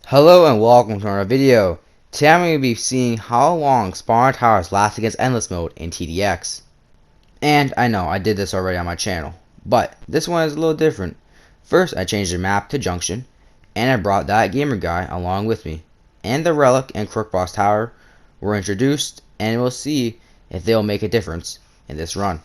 Hello and welcome to another video. Today I'm going to be seeing how long spawn towers last against endless mode in TDX. And I know I did this already on my channel, but this one is a little different. First I changed the map to Junction, and I brought that gamer guy along with me. And the relic and crookboss tower were introduced, and we'll see if they'll make a difference in this run.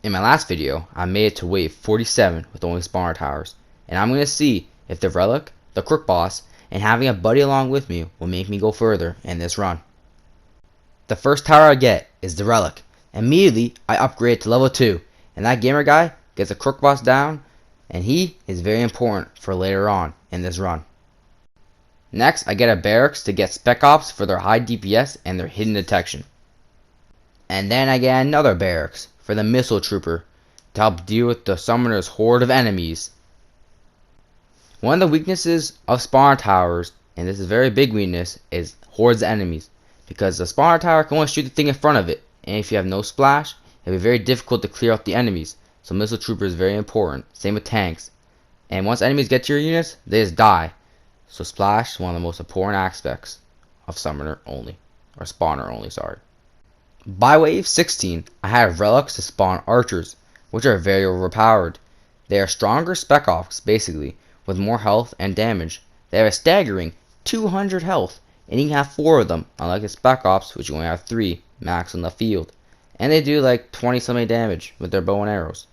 In my last video I made it to wave 47 with only spawner towers, and I'm going to see if the relic, the crookboss, and having a buddy along with me will make me go further in this run. The first tower I get is the relic. Immediately I upgrade to level 2, and that gamer guy gets a crookboss down, and he is very important for later on in this run. Next I get a barracks to get spec ops for their high DPS and their hidden detection. And then I get another barracks for the missile trooper to help deal with the summoner's horde of enemies. One of the weaknesses of spawner towers, and this is a very big weakness, is hordes of enemies, because the spawner tower can only shoot the thing in front of it, and if you have no splash, it'll be very difficult to clear out the enemies. So missile trooper is very important. Same with tanks. And once enemies get to your units, they just die. So splash is one of the most important aspects of summoner only, or spawner only, sorry. By wave 16, I have relics to spawn archers, which are very overpowered. They are stronger spec ops, basically, with more health and damage. They have a staggering 200 health, and you can have 4 of them, unlike the spec ops, which you only have 3 max on the field. And they do like 20 something damage with their bow and arrows.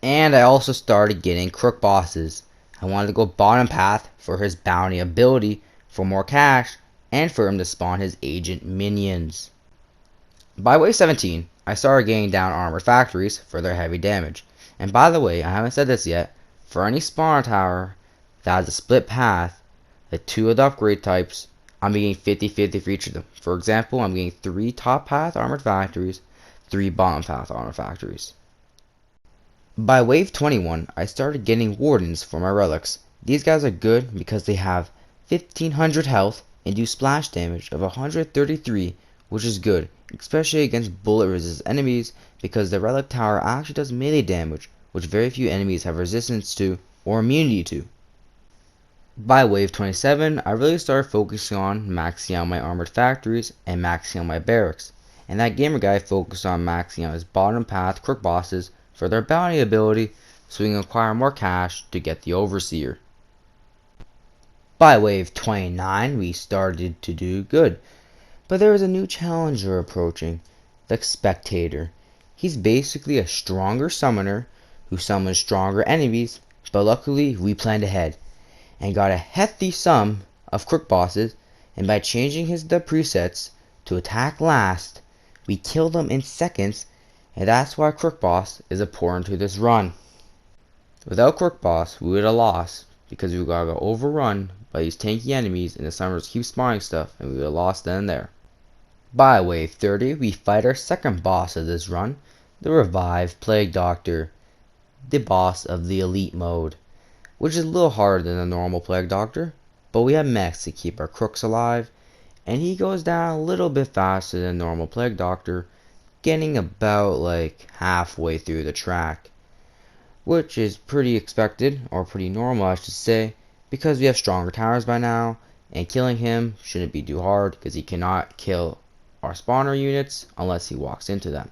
And I also started getting crook bosses. I wanted to go bottom path for his bounty ability for more cash, and for him to spawn his agent minions. By wave 17, I started getting down armored factories for their heavy damage. And by the way, I haven't said this yet, for any spawner tower that has a split path, the 2 of the upgrade types, I'm getting 50-50 for each of them. For example, I'm getting 3 top path armored factories, 3 bottom path armored factories. By wave 21, I started getting wardens for my relics. These guys are good because they have 1500 health and do splash damage of 133, which is good, especially against bullet resist enemies, because the relic tower actually does melee damage, which very few enemies have resistance to or immunity to. By wave 27, I really started focusing on maxing out my armored factories and maxing out my barracks, and that gamer guy focused on maxing out his bottom path crook bosses for their bounty ability so we can acquire more cash to get the overseer. By wave 29, we started to do good, but there was a new challenger approaching, the Spectator. He's basically a stronger summoner who summons stronger enemies, but luckily we planned ahead and got a hefty sum of crook bosses, and by changing the presets to attack last, we killed them in seconds, and that's why crookboss is important to this run. Without crookboss, we would have lost, because we got overrun by these tanky enemies and the summoners keep spawning stuff, and we would have lost then and there. By wave 30, we fight our second boss of this run, the revived Plague Doctor, the boss of the elite mode, which is a little harder than the normal Plague Doctor, but we have mechs to keep our crooks alive, and he goes down a little bit faster than normal Plague Doctor, getting about like halfway through the track, which is pretty expected, or pretty normal I should say, because we have stronger towers by now, and killing him shouldn't be too hard because he cannot kill our spawner units unless he walks into them.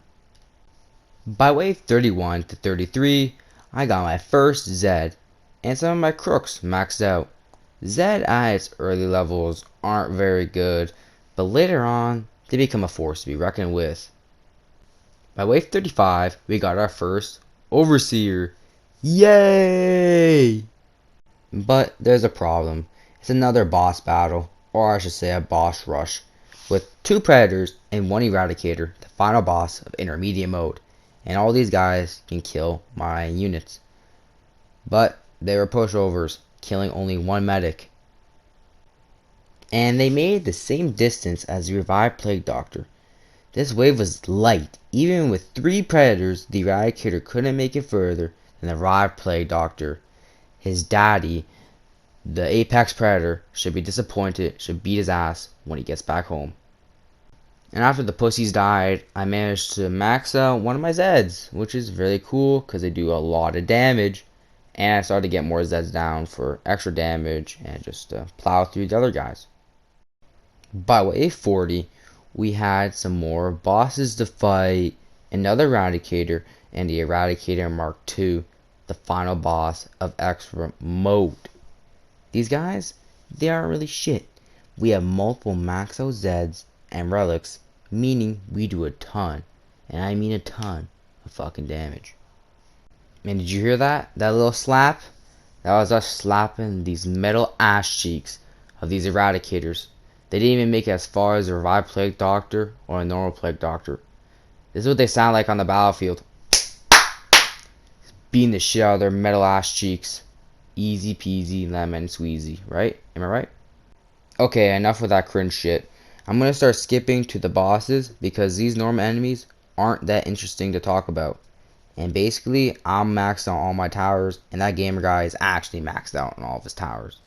By wave 31 to 33, I got my first Zed, and some of my crooks maxed out. Zed at its early levels aren't very good, but later on they become a force to be reckoned with. By wave 35, we got our first Overseer. Yay! But there's a problem. It's another boss battle, or I should say a boss rush, with 2 Predators and 1 Eradicator, the final boss of intermediate mode. And all these guys can kill my units. But they were pushovers, killing only 1 medic. And they made the same distance as the revived Plague Doctor. This wave was light. Even with 3 Predators, the Eradicator couldn't make it further than the revived Plague Doctor. His daddy, the Apex Predator, should be disappointed, should beat his ass when he gets back home. And after the pussies died, I managed to max out one of my Zeds, which is really cool because they do a lot of damage. And I started to get more Zeds down for extra damage and just plow through the other guys. By wave 40, we had some more bosses to fight, another Eradicator, and the Eradicator Mark II, the final boss of Extra Mode. These guys, they aren't really shit. We have multiple max out Zeds and relics, meaning we do a ton, and I mean a ton, of fucking damage. And did you hear that? That little slap? That was us slapping these metal ass cheeks of these Eradicators. They didn't even make it as far as a revived Plague Doctor or a normal Plague Doctor. This is what they sound like on the battlefield. Beating the shit out of their metal ass cheeks. Easy peasy lemon squeezy, right? Am I right? Okay, enough of that cringe shit. I'm gonna start skipping to the bosses because these normal enemies aren't that interesting to talk about. And basically, I'm maxed on all my towers, and that gamer guy is actually maxed out on all of his towers.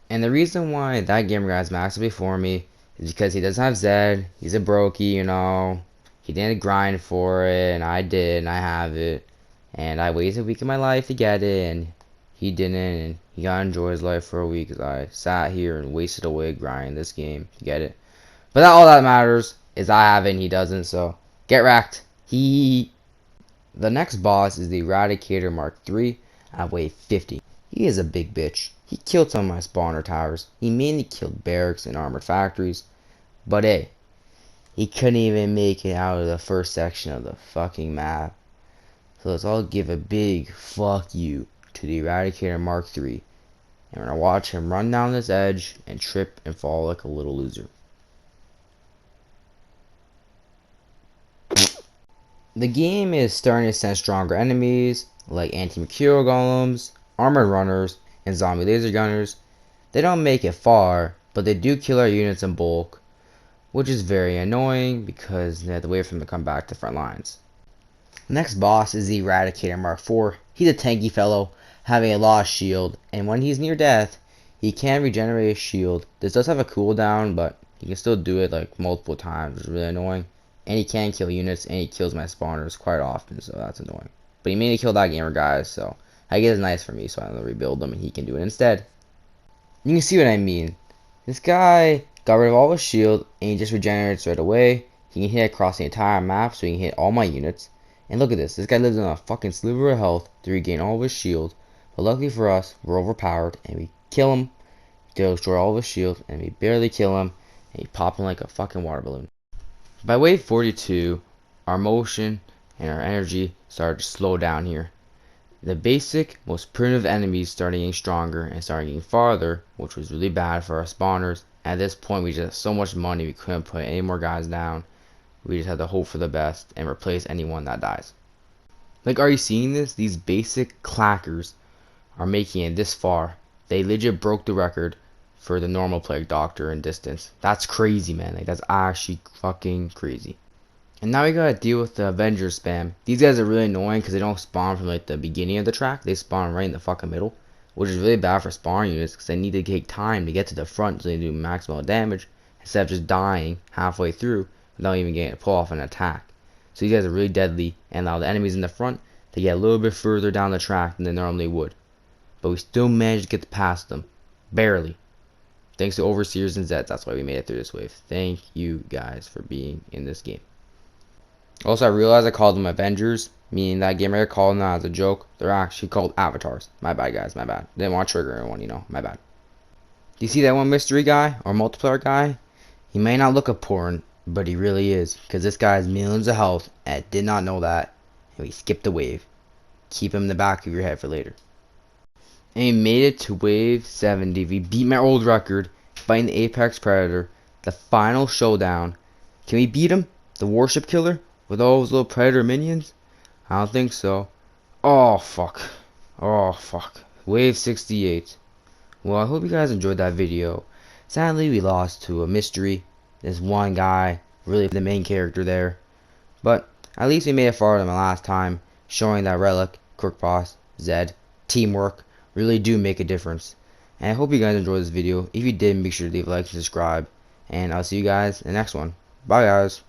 And the reason why that gamer guy is maxed out before me is because he doesn't have Zed, he's a brokey, you know. He didn't grind for it, and I did, and I have it. And I waited a week of my life to get it, and he didn't, and he got to enjoy his life for a week because I sat here and wasted away grinding this game to get it. But that, all that matters is I have it and he doesn't, so get wrecked. The next boss is the Eradicator Mark III at wave 50. He is a big bitch. He killed some of my spawner towers. He mainly killed barracks and armored factories. But hey, he couldn't even make it out of the first section of the fucking map. So let's all give a big fuck you to the Eradicator Mark III. And we're gonna watch him run down this edge and trip and fall like a little loser. The game is starting to send stronger enemies like anti-material golems, armored runners, and zombie laser gunners. They don't make it far, but they do kill our units in bulk, which is very annoying because they have to wait for them to come back to front lines. The next boss is the Eradicator Mark IV. He's a tanky fellow, having a lost shield, and when he's near death, he can regenerate his shield. This does have a cooldown, but he can still do it like multiple times, which is really annoying. And he can kill units, and he kills my spawners quite often, so that's annoying. But he mainly killed that gamer guys, so I guess it's nice for me, so I'm going to rebuild them, and he can do it instead. You can see what I mean. This guy got rid of all his shield, and he just regenerates right away. He can hit across the entire map, so he can hit all my units. And look at this. This guy lives on a fucking sliver of health to regain all of his shield. But luckily for us, we're overpowered, and we kill him, destroy all of his shield, and we barely kill him, and he pop him like a fucking water balloon. By wave 42, our motion and our energy started to slow down here. The basic, most primitive enemies started getting stronger and started getting farther, which was really bad for our spawners. At this point, we just had so much money we couldn't put any more guys down. We just had to hope for the best and replace anyone that dies. Like, are you seeing this? These basic clackers are making it this far. They legit broke the record for the normal Plague Doctor in distance. That's crazy, man. Like, that's actually fucking crazy. And now we gotta deal with the Avengers spam. These guys are really annoying because they don't spawn from like the beginning of the track. They spawn right in the fucking middle, which is really bad for spawn units because they need to take time to get to the front so they do maximal damage instead of just dying halfway through without even getting a pull off an attack. So these guys are really deadly and allow the enemies in the front to get a little bit further down the track than they normally would. But we still managed to get past them. Barely. Thanks to Overseers and Zeds, that's why we made it through this wave. Thank you guys for being in this game. Also, I realized I called them Avengers, meaning that game I called them as a joke. They're actually called Avatars. My bad, guys, my bad. Didn't want to trigger anyone, you know, my bad. Do you see that one mystery guy, or multiplayer guy? He may not look important, but he really is, because this guy has millions of health, and I did not know that, and we skipped the wave. Keep him in the back of your head for later. And we made it to wave 70. We beat my old record, fighting the Apex Predator, the final showdown. Can we beat him? The Warship Killer? With all those little Predator minions? I don't think so. Oh, fuck. Oh, fuck. Wave 68. Well, I hope you guys enjoyed that video. Sadly, we lost to a mystery. This one guy, really the main character there. But at least we made it farther than the last time, showing that Relic, crookboss, Zed, teamwork really do make a difference. And I hope you guys enjoyed this video. If you did, make sure to leave a like and subscribe. And I'll see you guys in the next one. Bye, guys.